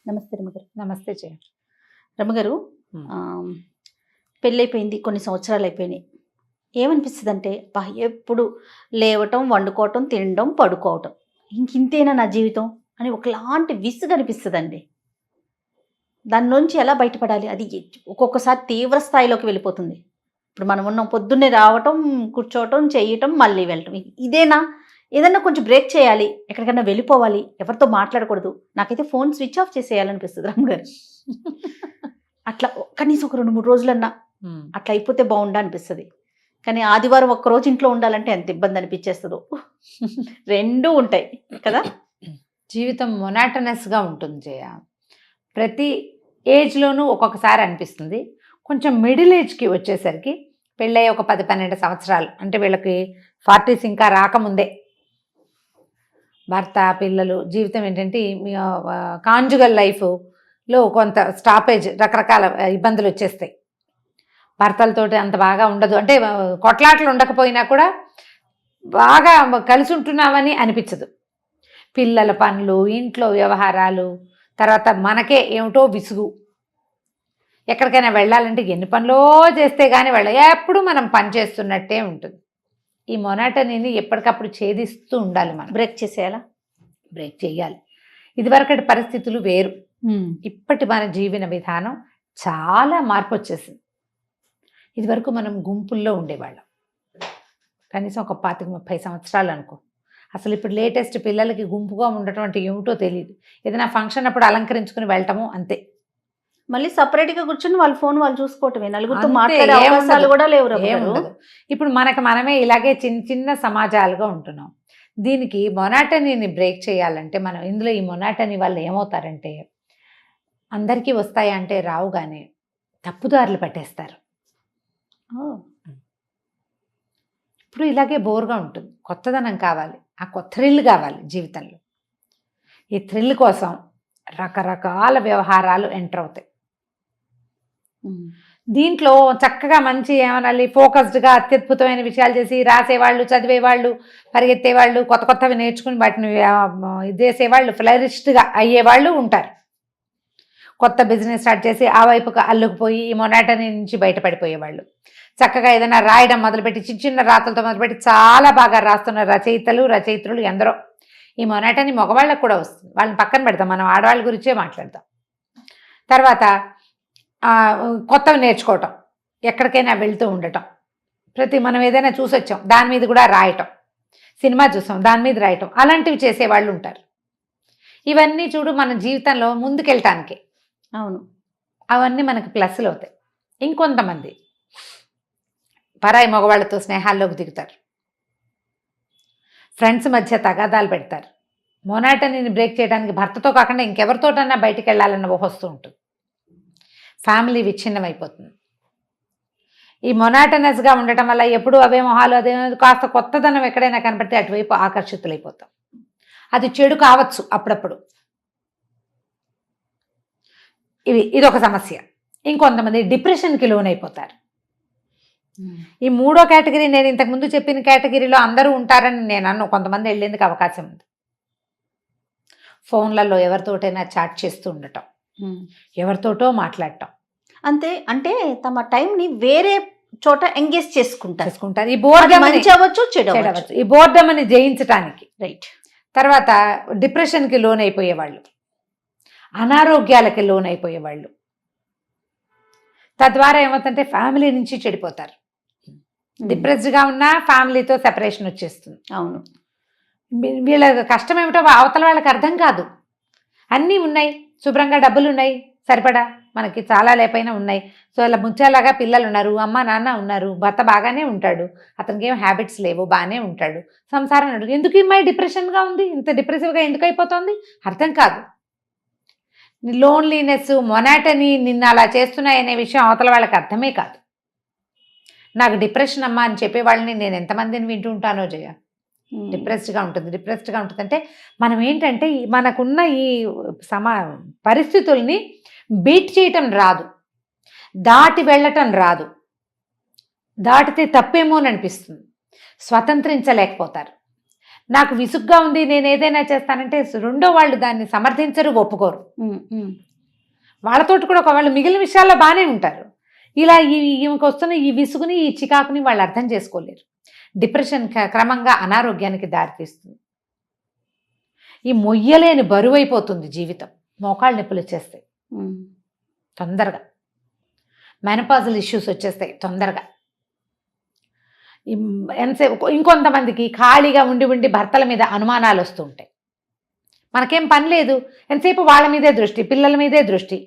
నమస్తే రమగారు. నమస్తే జయ. రమగారు, పెళ్ళైపోయింది, కొన్ని సంవత్సరాలు అయిపోయినాయి. ఏమనిపిస్తుంది అంటే, ఎప్పుడు లేవటం, వండుకోవటం, తినడం, పడుకోవటం, ఇంతేనా నా జీవితం అని ఒకలాంటి విసుగు అనిపిస్తుందండి. దాని నుంచి ఎలా బయటపడాలి? అది ఒక్కొక్కసారి తీవ్ర స్థాయిలోకి వెళ్ళిపోతుంది. ఇప్పుడు మనం ఉన్నాం, పొద్దున్నే రావటం, కూర్చోవటం, చేయటం, మళ్ళీ వెళ్ళటం, ఇదేనా? ఏదన్నా కొంచెం బ్రేక్ చేయాలి, ఎక్కడికైనా వెళ్ళిపోవాలి, ఎవరితో మాట్లాడకూడదు. నాకైతే ఫోన్ స్విచ్ ఆఫ్ చేసేయాలనిపిస్తుంది రమగారు. అట్లా కనీసం ఒక 2-3 రోజులన్నా అట్లా అయిపోతే బాగుండా అనిపిస్తుంది. కానీ ఆదివారం ఒక్కరోజు ఇంట్లో ఉండాలంటే ఎంత ఇబ్బంది అనిపించేస్తుందో. రెండూ ఉంటాయి కదా. జీవితం మొనాటనస్గా ఉంటుంది జయ. ప్రతి ఏజ్లోనూ ఒక్కొక్కసారి అనిపిస్తుంది. కొంచెం మిడిల్ ఏజ్కి వచ్చేసరికి, పెళ్ళయ్యి ఒక 10-12 సంవత్సరాలు అంటే వీళ్ళకి 40s ఇంకా రాకముందే భర్త, పిల్లలు, జీవితం ఏంటంటే కాంజుగల్ లైఫ్లో కొంత స్టాపేజ్, రకరకాల ఇబ్బందులు వచ్చేస్తాయి. భర్తలతోటి అంత బాగా ఉండదు, అంటే కొట్లాటలు ఉండకపోయినా కూడా బాగా కలిసి ఉంటున్నామని అనిపించదు. పిల్లల పనులు, ఇంట్లో వ్యవహారాలు, తర్వాత మనకే ఏమిటో విసుగు. ఎక్కడికైనా వెళ్ళాలంటే ఎన్ని పనులో చేస్తే కానీ ఎప్పుడు మనం పని చేస్తున్నట్టే ఉంటుంది. ఈ మొనాటనీని ఎప్పటికప్పుడు ఛేదిస్తూ ఉండాలి. మనం బ్రేక్ చేసేయాలా? బ్రేక్ చేయాలి. ఇదివరకటి పరిస్థితులు వేరు, ఇప్పటి మన జీవన విధానం చాలా మార్పు వచ్చేసింది. ఇదివరకు మనం గుంపుల్లో ఉండేవాళ్ళం, కనీసం ఒక 25-30 సంవత్సరాలు అనుకో. అసలు ఇప్పుడు లేటెస్ట్ పిల్లలకి గుంపుగా ఉండటం అంటే ఏమిటో తెలియదు. ఏదైనా ఫంక్షన్ అప్పుడు అలంకరించుకుని వెళ్ళటము అంతే. మళ్ళీ సపరేట్గా కూర్చొని వాళ్ళ ఫోన్ వాళ్ళు చూసుకోవటమే, నలుగురితో మాట్లాడే అవకాశాలు కూడా లేవు. ఏముండదు. ఇప్పుడు మనమే ఇలాగే చిన్న చిన్న సమాజాలుగా ఉంటున్నాం. దీనికి మొనాటనీని బ్రేక్ చేయాలంటే మనం ఇందులో ఈ మొనాటనీ వాళ్ళు ఏమవుతారంటే, అందరికీ వస్తాయా అంటే రావు, కానీ తప్పుదారులు పట్టేస్తారు. ఇప్పుడు ఇలాగే బోర్గా ఉంటుంది. కొత్తదనం కావాలి, ఆ కొత్త థ్రిల్ కావాలి జీవితంలో. ఈ థ్రిల్ కోసం రకరకాల వ్యవహారాలు ఎంటర్ అవుతాయి. దీంట్లో చక్కగా మంచి ఏమనాలి, ఫోకస్డ్గా అత్యద్భుతమైన విషయాలు చేసి రాసేవాళ్ళు, చదివేవాళ్ళు, పరిగెత్తేవాళ్ళు, కొత్త కొత్తవి నేర్చుకుని వాటిని చేసేవాళ్ళు, ఫ్లరిష్డ్గా అయ్యేవాళ్ళు ఉంటారు. కొత్త బిజినెస్ స్టార్ట్ చేసి ఆ వైపుకు అల్లుకుపోయి ఈ మొనాటనీ నుంచి బయటపడిపోయేవాళ్ళు. చక్కగా ఏదైనా రాయడం మొదలుపెట్టి, చిన్న చిన్న రాతలతో మొదలుపెట్టి చాలా బాగా రాస్తున్న రచయిత్రులు ఎందరో. ఈ మొనాటనీ మగవాళ్ళకు కూడా వస్తుంది, వాళ్ళని పక్కన పెడతాం, మనం ఆడవాళ్ళ గురించే మాట్లాడతాం. తర్వాత కొత్తవి నేర్చుకోవటం, ఎక్కడికైనా వెళ్తూ ఉండటం, మనం ఏదైనా చూసి వచ్చాం దాని మీద కూడా రాయటం, సినిమా చూసాం దాని మీద రాయటం, అలాంటివి చేసేవాళ్ళు ఉంటారు. ఇవన్నీ చూడు మన జీవితంలో ముందుకెళ్ళటానికి. అవును, అవన్నీ మనకి ప్లస్లు అవుతాయి. ఇంకొంతమంది పరాయి మగవాళ్ళతో స్నేహాల్లోకి దిగుతారు, ఫ్రెండ్స్ మధ్య తగాదాలు పెడతారు. మొనాటనీని బ్రేక్ చేయడానికి భర్తతో కాకుండా ఇంకెవరితోటన్నా బయటికి వెళ్ళాలన్న వస్తూ ఉంటుంది. ఫ్యామిలీ విచ్ఛిన్నం అయిపోతుంది. ఈ మొనాటనస్గా ఉండటం వల్ల ఎప్పుడు అవే మొహాలు, అదే కాస్త కొత్తదనం ఎక్కడైనా కనపడితే అటువైపు ఆకర్షితులైపోతాం. అది చెడు కావచ్చు అప్పుడప్పుడు. ఇదొక సమస్య. ఇంకొంతమంది డిప్రెషన్కి లోనైపోతారు. ఈ మూడో కేటగిరీ, నేను ఇంతకుముందు చెప్పిన కేటగిరీలో అందరూ ఉంటారని నేను అన్ను. కొంతమంది వెళ్ళేందుకు అవకాశం ఉంది. ఫోన్లలో ఎవరితోటైనా చాట్ చేస్తూ ఉండటం, ఎవరితోటో మాట్లాడటం, అంతే. అంటే తమ టైంని వేరే చోట ఎంగేజ్ చేసుకుంటారు. ఈ బోర్డమ్ మంచి అవ్వచ్చు, చెడు అవ్వచ్చు. ఈ బోర్డమ్ని జయించటానికి. రైట్. తర్వాత డిప్రెషన్కి లోనైపోయేవాళ్ళు, అనారోగ్యాలకి లోనైపోయేవాళ్ళు. తద్వారా ఏమవుతుందంటే ఫ్యామిలీ నుంచి చెడిపోతారు. డిప్రెస్డ్గా ఉన్నా ఫ్యామిలీతో సెపరేషన్ వచ్చేస్తుంది. అవును, వీళ్ళ కష్టం ఏమిటో అవతల వాళ్ళకి అర్థం కాదు. అన్నీ ఉన్నాయి, శుభ్రంగా డబ్బులు ఉన్నాయి, సరిపడా మనకి చాలా లేపైనా ఉన్నాయి. సో ఇలా ముచ్చేలాగా పిల్లలు ఉన్నారు, అమ్మ నాన్న ఉన్నారు, భర్త బాగానే ఉంటాడు, అతనికి ఏం హ్యాబిట్స్ లేవు, బాగానే ఉంటాడు, సంసారం నడు. ఎందుకు ఈ అమ్మాయి డిప్రెషన్గా ఉంది, ఇంత డిప్రెసివ్గా ఎందుకు అయిపోతుంది అర్థం కాదు. లోన్లీనెస్, మొనాటనీ నిన్ను అలా చేస్తున్నాయనే విషయం అవతల వాళ్ళకి అర్థమే కాదు. నాకు డిప్రెషన్ అమ్మా అని చెప్పేవాళ్ళని నేను ఎంతమందిని వింటూ ఉంటానో జయ. డిప్రెస్డ్గా ఉంటుంది అంటే మనం ఏంటంటే మనకున్న ఈ పరిస్థితుల్ని బీట్ చేయటం రాదు, దాటి వెళ్ళటం రాదు, దాటితే తప్పేమో అని అనిపిస్తుంది, స్వతంత్రించలేకపోతారు. నాకు విసుగ్గా ఉంది, నేను ఏదైనా చేస్తానంటే రెండో వాళ్ళు దాన్ని సమర్థించరు, ఒప్పుకోరు. వాళ్ళతోటి కూడా ఒకవేళ మిగిలిన విషయాల్లో బాగానే ఉంటారు. ఇలా ఈమెకు వస్తున్న ఈ విసుగుని, ఈ చికాకుని వాళ్ళు అర్థం చేసుకోలేరు. డిప్రెషన్ క్రమంగా అనారోగ్యానికి దారితీస్తుంది. ఈ మొయ్యలేని బరువు అయిపోతుంది జీవితం. మోకాళ్ళ నొప్పులు వచ్చేస్తాయి తొందరగా. మెనపాజల్ ఇష్యూస్ వచ్చేస్తాయి తొందరగా. ఎంతసేపు ఇంకొంతమందికి ఖాళీగా ఉండి ఉండి భర్తల మీద అనుమానాలు వస్తూ ఉంటాయి. మనకేం పని లేదు, ఎంతసేపు వాళ్ళ మీదే దృష్టి, పిల్లల మీదే దృష్టి,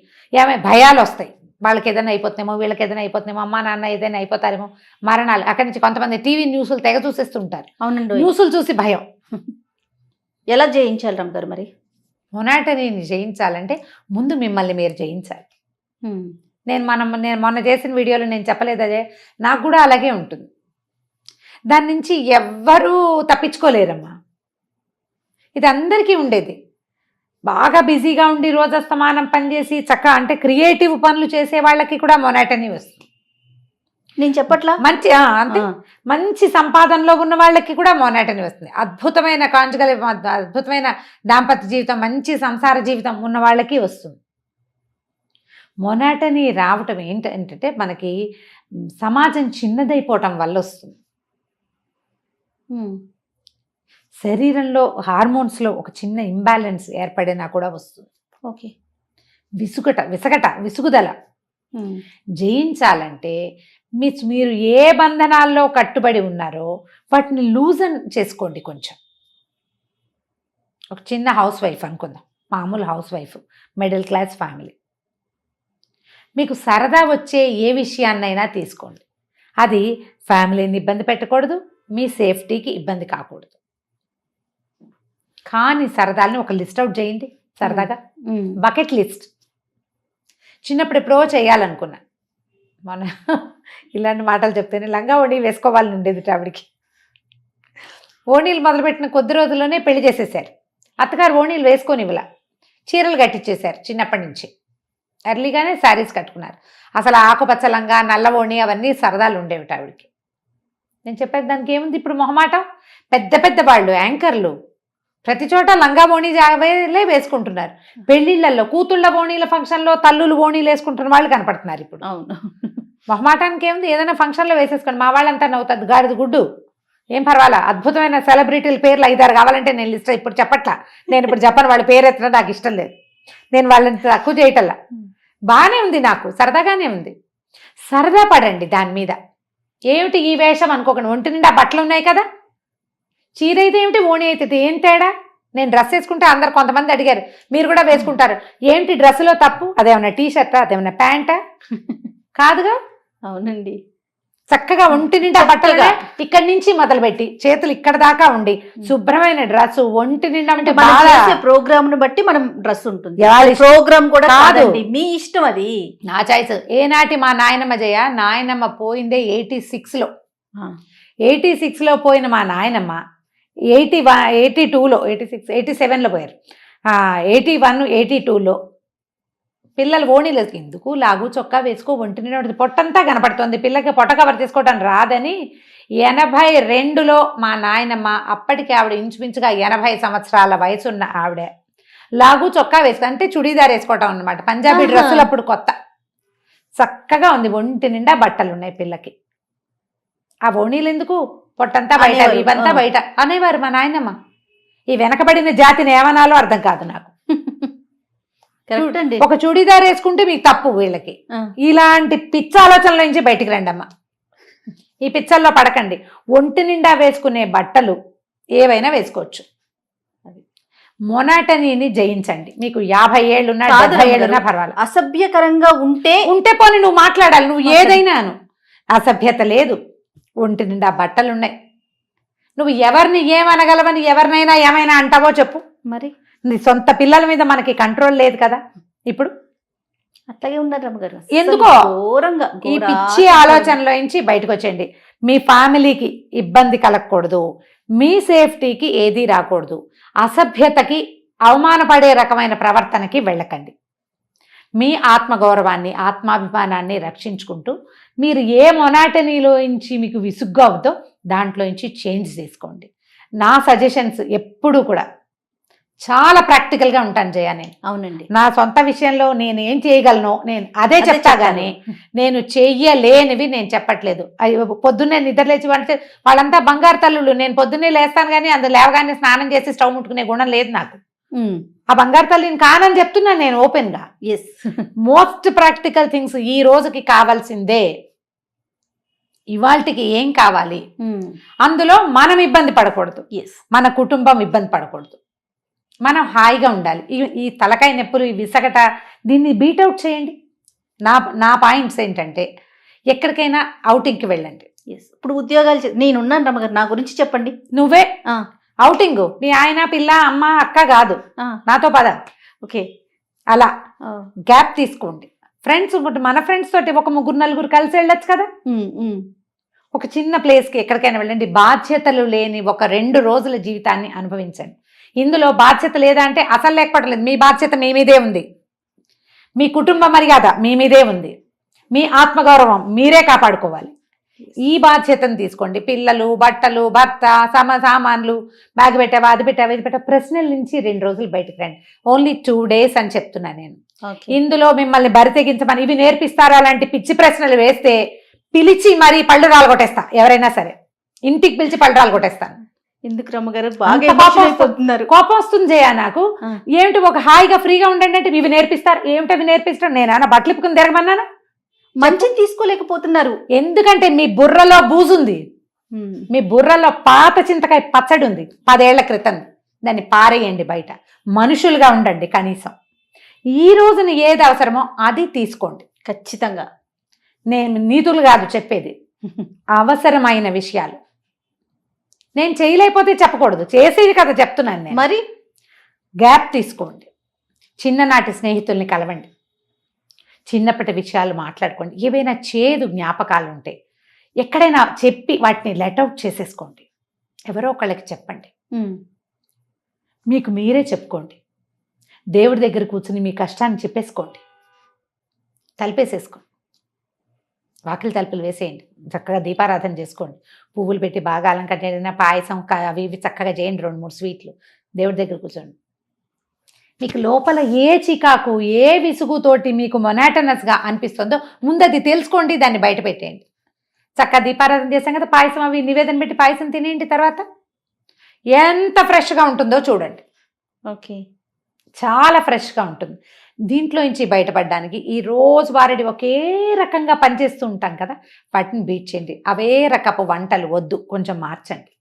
భయాలు వస్తాయి. వాళ్ళకి ఏదైనా అయిపోతుందేమో, వీళ్ళకి ఏదైనా అయిపోతుందేమో, అమ్మా నాన్న ఏదైనా అయిపోతారేమో, మరణాలు. అక్కడి నుంచి కొంతమంది టీవీ న్యూస్లు తెగ చూసేస్తుంటారు. అవునండి. న్యూస్లు చూసి భయం. ఎలా జయించాలి రమ్మగారు మరి? మొనాటనీని జయించాలంటే ముందు మిమ్మల్ని మీరు జయించాలి. నేను మొన్న చేసిన వీడియోలో నేను చెప్పలేదు అదే, నాకు కూడా అలాగే ఉంటుంది. దాని నుంచి ఎవ్వరూ తప్పించుకోలేరమ్మా. ఇది అందరికీ ఉండేది. బాగా బిజీగా ఉండి రోజస్తమానం పనిచేసి అంటే క్రియేటివ్ పనులు చేసే వాళ్ళకి కూడా మొనాటనీ వస్తుంది. నేను చెప్పట్లా, మంచి అంతే, మంచి సంపాదనలో ఉన్న వాళ్ళకి కూడా మొనాటనీ వస్తుంది. అద్భుతమైన కాంజుగల్, అద్భుతమైన దాంపత్య జీవితం, మంచి సంసార జీవితం ఉన్న వాళ్ళకి వస్తుంది. మొనాటనీ రావటం ఏంటంటే మనకి సమాజం చిన్నదైపోవటం వల్ల వస్తుంది. శరీరంలో హార్మోన్స్లో ఒక చిన్న ఇంబ్యాలెన్స్ ఏర్పడినా కూడా వస్తుంది. ఓకే. విసుగుదల జయించాలంటే మీరు ఏ బంధనాల్లో కట్టుబడి ఉన్నారో వాటిని లూజన్ చేసుకోండి. కొంచెం ఒక చిన్న హౌస్ వైఫ్ అనుకుందాం, మామూలు house wife, middle class family. మీకు సరదా వచ్చే ఏ విషయాన్నైనా తీసుకోండి. అది ఫ్యామిలీని ఇబ్బంది పెట్టకూడదు, మీ సేఫ్టీకి ఇబ్బంది కాకూడదు. కానీ సరదాలని ఒక లిస్ట్ అవుట్ చేయండి. సరదాగా బకెట్ లిస్ట్. చిన్నప్పుడు ఎప్పుడో చేయాలనుకున్నా. మన ఇలాంటి మాటలు చెప్తేనే లంగా ఓణీ వేసుకోవాలని ఉండేది ఆవిడికి. ఓణీలు మొదలుపెట్టిన కొద్ది రోజుల్లోనే పెళ్లి చేసేసారు. అత్తగారు ఓణీలు వేసుకొని ఇవ్వలా, చీరలు కట్టించేశారు. చిన్నప్పటి నుంచి ఎర్లీగానే శారీస్ కట్టుకున్నారు. అసలు ఆకుపచ్చ లంగా, నల్ల ఓణి అవన్నీ సరదాలు ఉండేవి ఆవిడికి. నేను చెప్పేది దానికి ఏముంది, ఇప్పుడు మొహమాటం. పెద్ద పెద్ద వాళ్ళు, యాంకర్లు ప్రతి చోట లంగా ఓణీ జావేలే వేసుకుంటున్నారు. పెళ్లిళ్లలో కూతుళ్ళ ఓణీల ఫంక్షన్లో తల్లులు ఓణీలు వేసుకుంటున్న వాళ్ళు కనపడుతున్నారు ఇప్పుడు. అవును. మొహమాటానికి ఏముంది, ఏదైనా ఫంక్షన్లో వేసేసుకోండి. మా వాళ్ళంతా నవ్వుతుంది, గాడిద గుడ్డు, ఏం పర్వాలా. అద్భుతమైన సెలబ్రిటీల పేర్లు 5-6 కావాలంటే నేను లిస్ట్ ఇప్పుడు చెప్పట్లా. నేను ఇప్పుడు చెప్పను, వాళ్ళ పేరు ఎత్తడం నాకు ఇష్టం లేదు. నేను వాళ్ళని తక్కువ చేయటల్లా. బాగానే ఉంది, నాకు సరదాగానే ఉంది. సరదా పడండి దాని మీద. ఏమిటి ఈ వేషం అనుకోకండి. ఒంటి నిండా బట్టలు ఉన్నాయి కదా, చీర అయితే ఏమిటి, ఓణి అయితే ఏం తేడా? నేను డ్రెస్ వేసుకుంటే అందరు కొంతమంది అడిగారు, మీరు కూడా వేసుకుంటారు, ఏంటి డ్రెస్సులో తప్పు? అదేమన్నా టీషర్టా, అదేమన్నా ప్యాంటా? కాదుగా. అవునండి. చక్కగా ఒంటి నిండా బట్టలుగా ఇక్కడి నుంచి మొదలుపెట్టి చేతులు ఇక్కడ దాకా ఉండి శుభ్రమైన డ్రెస్ ఒంటి నిండా. అంటే ప్రోగ్రామ్ ను బట్టి మనం డ్రెస్ ఉంటుంది. ప్రోగ్రామ్ కూడా కాదు, మీ ఇష్టం, అది నా చాయిస్. ఏనాటి మా నాయనమ్మ నాయనమ్మ పోయిందే 86లో. 86లో పోయిన మా నాయనమ్మ 82లో 87లో పోయారు. 81, 82లో పిల్లలు ఓణీలు ఎందుకు లాగు చొక్కా వేసుకో, ఒంటి నిండా పొట్టంతా కనపడుతుంది, పిల్లకి పొట్ట కవర్ చేసుకోవడం రాదని 82లో మా నాయనమ్మ, అప్పటికి ఆవిడ ఇంచుమించుగా 80 సంవత్సరాల వయసున్న ఆవిడ, లాగు చొక్కా వేసుకో అంటే చుడీదార్ వేసుకోవటం అన్నమాట. పంజాబీ డ్రెస్సులు అప్పుడు కొత్త, చక్కగా ఉంది, ఒంటి నిండా బట్టలు ఉన్నాయి పిల్లకి. ఆ ఓణీలు ఎందుకు, పొట్టంతా బయట, ఇవంతా బయట అనేవారు మా నాయనమ్మ. ఈ వెనకబడిన జాతిని ఏమనాలో అర్థం కాదు నాకు. ఒక చూడీదార్ వేసుకుంటే మీకు తప్పు. వీళ్ళకి ఇలాంటి పిచ్చ ఆలోచనల నుంచి బయటికి రండి అమ్మ. ఈ పిచ్చల్లో పడకండి. ఒంటి నిండా వేసుకునే బట్టలు ఏవైనా వేసుకోవచ్చు. మొనాటనీని జయించండి. మీకు 50 ఏళ్ళున్నా 70 ఏళ్ళున్నా పర్వాలేదు. అసభ్యకరంగా ఉంటే పోనీ నువ్వు మాట్లాడాలి, నువ్వు ఏదైనాను. అసభ్యత లేదు, ఒంటి నిండా బట్టలున్నాయి. నువ్వు ఎవరిని ఏమనగలవని, ఎవరినైనా ఏమైనా అంటావో చెప్పు. మరి నీ సొంత పిల్లల మీద మనకి కంట్రోల్ లేదు కదా ఇప్పుడు. అట్లాగే ఉన్నారు రమ్మగారు. ఎందుకో ఈ పిచ్చి ఆలోచనలో నుంచి బయటకు వచ్చేయండి. మీ ఫ్యామిలీకి ఇబ్బంది కలగకూడదు, మీ సేఫ్టీకి ఏదీ రాకూడదు, అసభ్యతకి అవమానపడే రకమైన ప్రవర్తనకి వెళ్ళకండి. మీ ఆత్మగౌరవాన్ని, ఆత్మాభిమానాన్ని రక్షించుకుంటూ మీరు ఏ మొనాటనీలో నుంచి మీకు విసుగ్గా అవుతో దాంట్లో నుంచి చేంజ్ చేసుకోండి. నా సజెషన్స్ ఎప్పుడు కూడా చాలా ప్రాక్టికల్గా ఉంటాను జయ. నేను అవునండి. నా సొంత విషయంలో నేను ఏం చేయగలను నేను అదే చెప్తా కానీ నేను చెయ్యలేనివి నేను చెప్పట్లేదు. పొద్దున్నే నిద్రలేచి అంటే వాళ్ళంతా బంగారు తల్లులు, నేను పొద్దున్నే లేస్తాను కానీ అందులో లేవగానే స్నానం చేసి స్టవ్ ముట్టుకునే గుణం లేదు నాకు. ఆ బంగారు తల్లిని కానని చెప్తున్నాను నేను ఓపెన్ గా. ఎస్, మోస్ట్ ప్రాక్టికల్ థింగ్స్ ఈ రోజుకి కావాల్సిందే. ఇవాళకి ఏం కావాలి, అందులో మనం ఇబ్బంది పడకూడదు, మన కుటుంబం ఇబ్బంది పడకూడదు, మనం హాయిగా ఉండాలి. ఈ తలకాయ నొప్పులు, ఈ విసగట, దీన్ని బీట్అవుట్ చేయండి. నా పాయింట్స్ ఏంటంటే ఎక్కడికైనా అవుటింగ్కి వెళ్ళండి. ఇప్పుడు ఉద్యోగాలు నేనున్నాను రమ్మగారు, నా గురించి చెప్పండి. నువ్వే అవుటింగ్, మీ ఆయన పిల్ల అమ్మ అక్క కాదు, నాతో పద. ఓకే, అలా గ్యాప్ తీసుకోండి. ఫ్రెండ్స్, మన ఫ్రెండ్స్ తోటి ఒక 3-4 కలిసి వెళ్ళొచ్చు కదా. ఒక చిన్న ప్లేస్కి ఎక్కడికైనా వెళ్ళండి. బాధ్యతలు లేని ఒక 2 రోజుల జీవితాన్ని అనుభవించండి. ఇందులో బాధ్యత లేదా అంటే అసలు లేకపోవట్లేదు. మీ బాధ్యత మీ మీదే ఉంది, మీ కుటుంబ మర్యాద మీ మీదే ఉంది, మీ ఆత్మగౌరవం మీరే కాపాడుకోవాలి. ఈ బాధ్యతను తీసుకోండి. పిల్లలు, బట్టలు, భర్త, సామాన్లు, బ్యాగ్ పెట్టావా, అది పెట్టావా, ఇది పెట్టావా, ప్రశ్నల నుంచి 2 రోజులు బయటకు రండి. ఓన్లీ 2 days అని చెప్తున్నా నేను. ఇందులో మిమ్మల్ని బరి తెగించమని ఇవి నేర్పిస్తారా అలాంటి పిచ్చి ప్రశ్నలు వేస్తే పిలిచి మరీ పళ్ళు రాలగొట్టేస్తా. ఎవరైనా సరే ఇంటికి పిలిచి పళ్ళు రాలగొట్టేస్తాను. ఎందుకు రమ్మగారు బాగా కోపం వస్తుంది జయ నాకు. ఏమిటి ఒక హాయిగా ఫ్రీగా ఉండండి అంటే ఇవి నేర్పిస్తారు. ఏమిటి అవి నేర్పిస్తారు? నేనన్నా బట్టలు ఇప్పుకుని తిరగమన్నానా? మంచిని తీసుకోలేకపోతున్నారు. ఎందుకంటే మీ బుర్రలో బూజుంది, మీ బుర్రలో పాత చింతకాయ పచ్చడి ఉంది 10 ఏళ్ల క్రితం. దాన్ని పారేయండి బయట. మనుషులుగా ఉండండి కనీసం. ఈ రోజున ఏది అవసరమో అది తీసుకోండి. ఖచ్చితంగా నేను నీతులు కాదు చెప్పేది, అవసరమైన విషయాలు. నేను చేయలేకపోతే చెప్పకూడదు, చేసేది కదా చెప్తున్నాను నేను. మరి గ్యాప్ తీసుకోండి. చిన్ననాటి స్నేహితుల్ని కలవండి, చిన్నప్పటి విషయాలు మాట్లాడుకోండి. ఏవైనా చేదు జ్ఞాపకాలు ఉంటే ఎక్కడైనా చెప్పి వాటిని లెట్అవుట్ చేసేసుకోండి. ఎవరో ఒకళ్ళకి చెప్పండి, మీకు మీరే చెప్పుకోండి. దేవుడి దగ్గర కూర్చుని మీ కష్టాన్ని చెప్పేసుకోండి. తలుపేసేసుకోండి, వాకిలి తలుపులు వేసేయండి. చక్కగా దీపారాధన చేసుకోండి. పువ్వులు పెట్టి బాగా అలంకరణ, పాయసం అవి ఇవి చక్కగా చేయండి. 2-3 స్వీట్లు దేవుడి దగ్గర కూర్చోండి. మీకు లోపల ఏ చికాకు, ఏ విసుగుతోటి మీకు మొనాటనస్గా అనిపిస్తుందో ముందు అది తెలుసుకోండి, దాన్ని బయట పెట్టేయండి. చక్కగా దీపారాధన చేసాం కదా, పాయసం అవి నివేదన పెట్టి పాయసం తినేయండి. తర్వాత ఎంత ఫ్రెష్గా ఉంటుందో చూడండి. ఓకే, చాలా ఫ్రెష్గా ఉంటుంది. దీంట్లో నుంచి బయటపడడానికి ఈ రోజు వారడి ఒకే రకంగా పనిచేస్తూ ఉంటాం కదా, వాటిని బీట్ చేయండి. అవే రకపు వంటలు వద్దు, కొంచెం మార్చండి.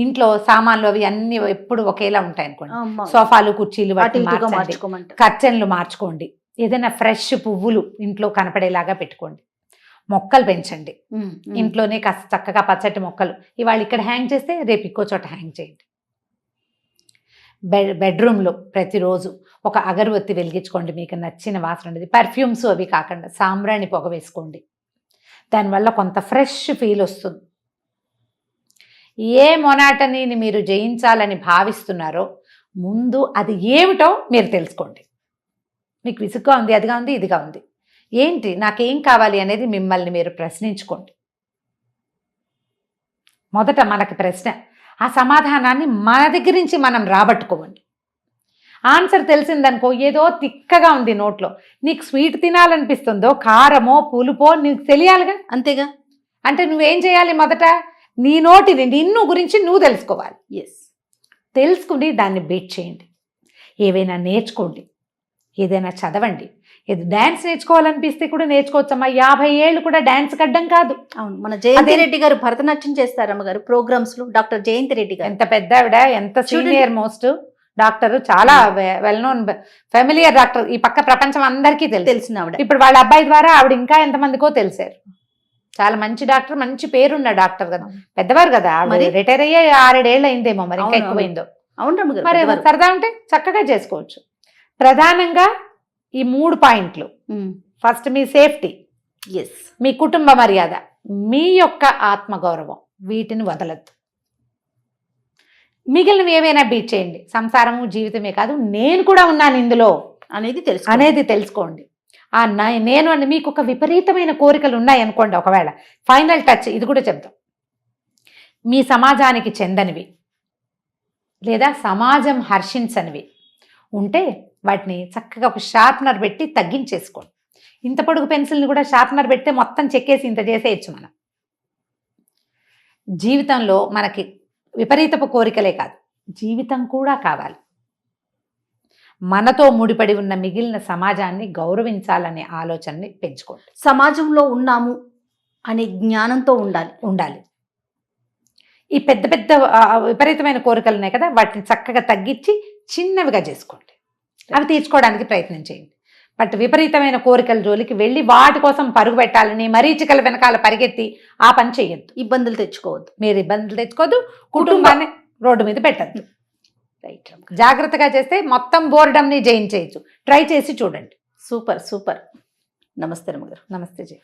ఇంట్లో సామాన్లు అవి అన్ని ఎప్పుడు ఒకేలా ఉంటాయి అనుకోండి. సోఫాలు, కుర్చీలు మార్చుకోండి. కర్చన్లు మార్చుకోండి. ఏదైనా ఫ్రెష్ పువ్వులు ఇంట్లో కనపడేలాగా పెట్టుకోండి. మొక్కలు పెంచండి. ఇంట్లోనే కాస్త చక్కగా పచ్చటి మొక్కలు ఇవాళ ఇక్కడ హ్యాంగ్ చేస్తే రేపు ఇంకో చోట హ్యాంగ్ చేయండి. బెడ్రూమ్లో ప్రతిరోజు ఒక అగరబత్తి వెలిగించుకోండి. మీకు నచ్చిన వాసన ఉండేది, పర్ఫ్యూమ్స్ అవి కాకుండా సాంబ్రాణి పొగ వేసుకోండి. దానివల్ల కొంత ఫ్రెష్ ఫీల్ వస్తుంది. ఏ మొనాటనీని మీరు జయించాలని భావిస్తున్నారో ముందు అది ఏమిటో మీరు తెలుసుకోండి. మీకు విసుగ్గా ఉంది, అదిగా ఉంది, ఇదిగా ఉంది, ఏంటి నాకేం కావాలి అనేది మిమ్మల్ని మీరు ప్రశ్నించుకోండి. మొదట మనకి ప్రశ్న, ఆ సమాధానాన్ని మన దగ్గర నుంచి మనం రాబట్టుకోండి. ఆన్సర్ తెలిసిందనుకో, ఏదో తిక్కగా ఉంది నోట్లో, నీకు స్వీట్ తినాలనిపిస్తుందో కారమో పులుపో నీకు తెలియాలిగా. అంతేగా. అంటే నువ్వేం చేయాలి? మొదట నీ నోటిని, నిన్ను గురించి నువ్వు తెలుసుకోవాలి. తెలుసుకుని దాన్ని బీట్ చేయండి. ఏవైనా నేర్చుకోండి, ఏదైనా చదవండి. ఏది డ్యాన్స్ నేర్చుకోవాలనిపిస్తే కూడా నేర్చుకోవచ్చమ్మా. 50 ఏళ్ళు కూడా డ్యాన్స్ కడ్డం కాదు. అవును, మన జయంతి రెడ్డి గారు భరతనాట్యం చేస్తారమ్మ గారు ప్రోగ్రామ్స్ లో. డాక్టర్ జయంతి రెడ్డి గారు ఎంత పెద్ద ఆవిడ, ఎంత సీనియర్ మోస్ట్ డాక్టర్, చాలా వెల్ నోన్ ఫెమిలియర్ డాక్టర్. ఈ పక్క ప్రపంచం అందరికీ తెలిసిన ఆవిడ. ఇప్పుడు వాళ్ళ అబ్బాయి ద్వారా ఆవిడ ఇంకా ఎంతమందికో తెలిసారు. చాలా మంచి డాక్టర్, మంచి పేరున్న డాక్టర్ కదా, పెద్దవారు కదా. ఆవిడ రిటైర్ అయ్యే 6-7 ఏళ్ళు అయిందేమో, మరి ఇంకా ఎక్కువైందో. అవును, మరి సరదా ఉంటే చక్కగా చేసుకోవచ్చు. ప్రధానంగా ఈ 3 పాయింట్లు. ఫస్ట్ మీ సేఫ్టీ, మీ కుటుంబ మర్యాద, మీ యొక్క ఆత్మగౌరవం, వీటిని వదలద్దు. మిగిలినవి ఏమైనా బీట్ చేయండి. సంసారము జీవితమే కాదు, నేను కూడా ఉన్నాను ఇందులో అనేది తెలుసుకోండి. నేను అని మీకు ఒక విపరీతమైన కోరికలు ఉన్నాయనుకోండి, ఒకవేళ ఫైనల్ టచ్ ఇది కూడా చెప్తాం. మీ సమాజానికి చెందనివి లేదా సమాజం హర్షించనివి ఉంటే వాటిని చక్కగా ఒక షార్ప్నర్ పెట్టి తగ్గించేసుకోండి. ఇంత పొడుగు పెన్సిల్ని కూడా షార్ప్నర్ పెడితే మొత్తం చెక్కేసి ఇంత చేసేయచ్చు మనం. జీవితంలో మనకి విపరీతపు కోరికలే కాదు, జీవితం కూడా కావాలి. మనతో ముడిపడి ఉన్న మిగిలిన సమాజాన్ని గౌరవించాలనే ఆలోచనని పెంచుకోండి. సమాజంలో ఉన్నాము అనే జ్ఞానంతో ఉండాలి. ఈ పెద్ద పెద్ద విపరీతమైన కోరికలు ఉన్నాయి కదా, వాటిని చక్కగా తగ్గించి చిన్నవిగా చేసుకోండి. అవి తీర్చుకోవడానికి ప్రయత్నం చేయండి. బట్ విపరీతమైన కోరికల జోలికి వెళ్ళి వాటి కోసం పరుగు పెట్టాలని మరీచికల వెనకాల పరిగెత్తి ఆ పని చేయొద్దు. ఇబ్బందులు తెచ్చుకోవద్దు. మీరు ఇబ్బందులు తెచ్చుకోవద్దు, కుటుంబాన్ని రోడ్డు మీద పెట్టద్దు. రైట్. జాగ్రత్తగా చేస్తే మొత్తం బోర్డంని జయించేయచ్చు. ట్రై చేసి చూడండి. సూపర్. నమస్తే రమగారు. నమస్తే జయ.